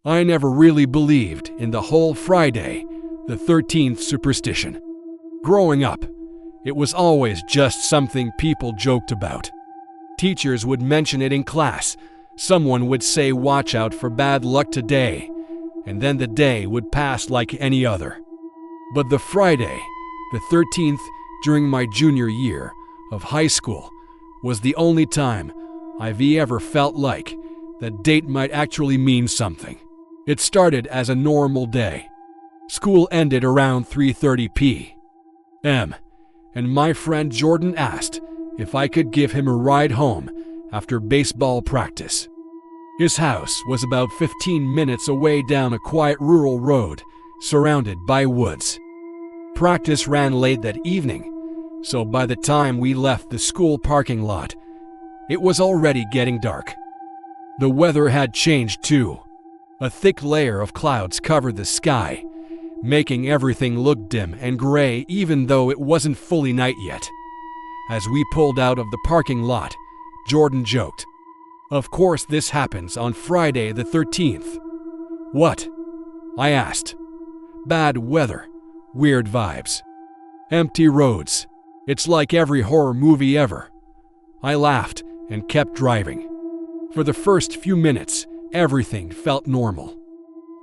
I never really believed in the whole Friday the 13th superstition. Growing up, it was always just something people joked about. Teachers would mention it in class. Someone would say, "Watch out for bad luck today," and then the day would pass like any other. But the Friday, the 13th, during my junior year of high school, was the only time I've ever felt like that date might actually mean something. It started as a normal day. School ended around 3:30 p.m., and my friend Jordan asked if I could give him a ride home after baseball practice. His house was about 15 minutes away down a quiet rural road, surrounded by woods. Practice ran late that evening, so by the time we left the school parking lot, it was already getting dark. The weather had changed too. A thick layer of clouds covered the sky, making everything look dim and gray even though it wasn't fully night yet. As we pulled out of the parking lot, Jordan joked, "Of course this happens on Friday the 13th. "What?" I asked. "Bad weather, weird vibes, empty roads. It's like every horror movie ever." I laughed and kept driving. For the first few minutes, everything felt normal.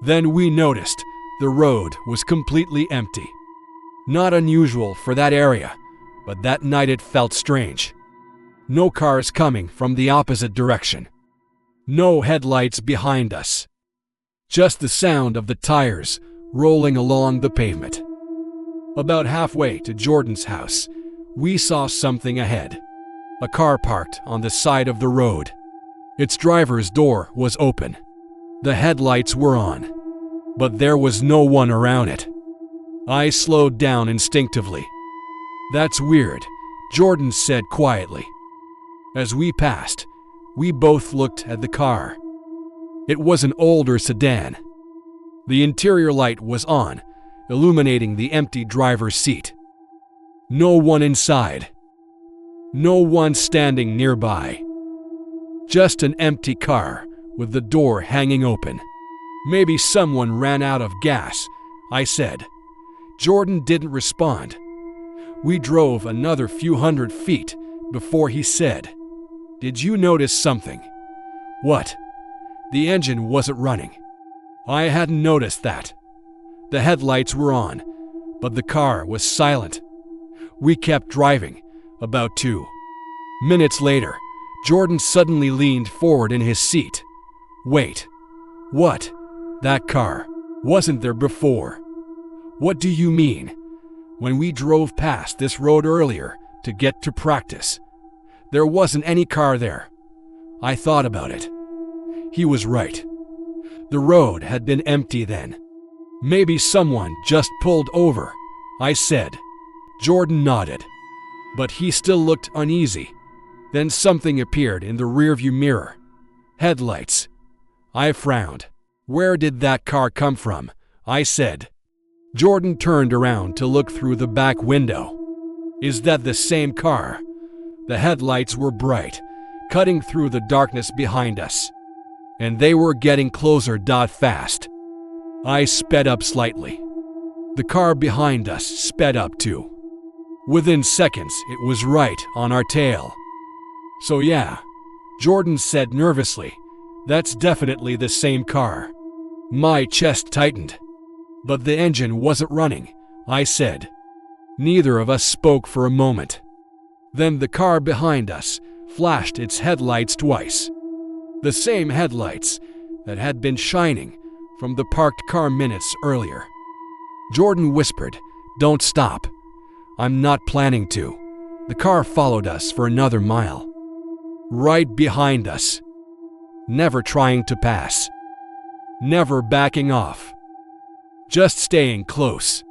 Then we noticed the road was completely empty. Not unusual for that area, but that night it felt strange. No cars coming from the opposite direction. No headlights behind us. Just the sound of the tires rolling along the pavement. About halfway to Jordan's house, we saw something ahead. A car parked on the side of the road. Its driver's door was open. The headlights were on, but there was no one around it. I slowed down instinctively. "That's weird," Jordan said quietly. As we passed, we both looked at the car. It was an older sedan. The interior light was on, illuminating the empty driver's seat. No one inside. No one standing nearby. Just an empty car with the door hanging open. "Maybe someone ran out of gas," I said. Jordan didn't respond. We drove another few hundred feet before he said, "Did you notice something?" "What?" "The engine wasn't running." I hadn't noticed that. The headlights were on, but the car was silent. We kept driving. About 2 minutes later, Jordan suddenly leaned forward in his seat. "Wait. What? That car wasn't there before." "What do you mean?" "When we drove past this road earlier to get to practice, there wasn't any car there." I thought about it. He was right. The road had been empty then. "Maybe someone just pulled over," I said. Jordan nodded, but he still looked uneasy. Then something appeared in the rearview mirror. Headlights. I frowned. "Where did that car come from?" I said. Jordan turned around to look through the back window. "Is that the same car?" The headlights were bright, cutting through the darkness behind us. And they were getting closer fast. I sped up slightly. The car behind us sped up too. Within seconds, it was right on our tail. "So yeah," Jordan said nervously, "that's definitely the same car." My chest tightened. "But the engine wasn't running," I said. Neither of us spoke for a moment. Then the car behind us flashed its headlights twice. The same headlights that had been shining from the parked car minutes earlier. Jordan whispered, "Don't stop." "I'm not planning to." The car followed us for another mile. Right behind us. Never trying to pass. Never backing off. Just staying close.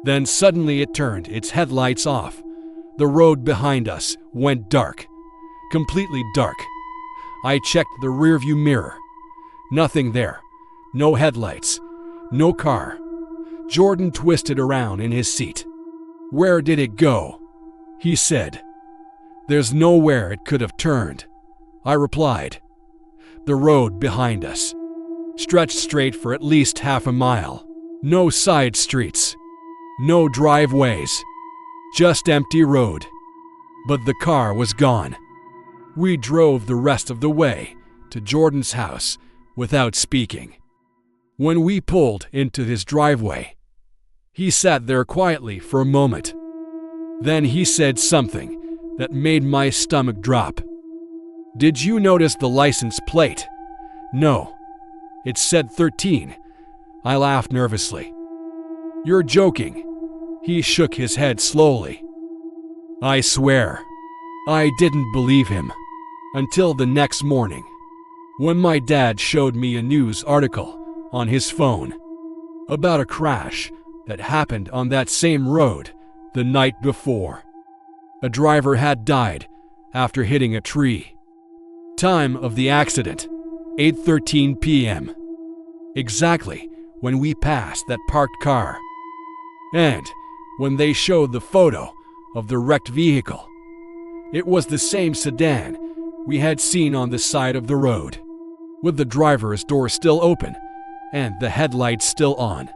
Then suddenly it turned its headlights off. The road behind us went dark. Completely dark. I checked the rearview mirror. Nothing there. No headlights. No car. Jordan twisted around in his seat. "Where did it go?" he said. "There's nowhere it could have turned," I replied. The road behind us. stretched straight for at least half a mile. No side streets, no driveways, just empty road. But the car was gone. We drove the rest of the way to Jordan's house without speaking. When we pulled into his driveway, he sat there quietly for a moment. Then he said something that made my stomach drop. "Did you notice the license plate?" "No. It said 13. I laughed nervously. "You're joking." He shook his head slowly. I swear, I didn't believe him until the next morning, when my dad showed me a news article on his phone about a crash that happened on that same road the night before. A driver had died after hitting a tree. Time of the accident, 8:13 p.m. Exactly when we passed that parked car. And when they showed the photo of the wrecked vehicle, it was the same sedan we had seen on the side of the road, with the driver's door still open and the headlights still on.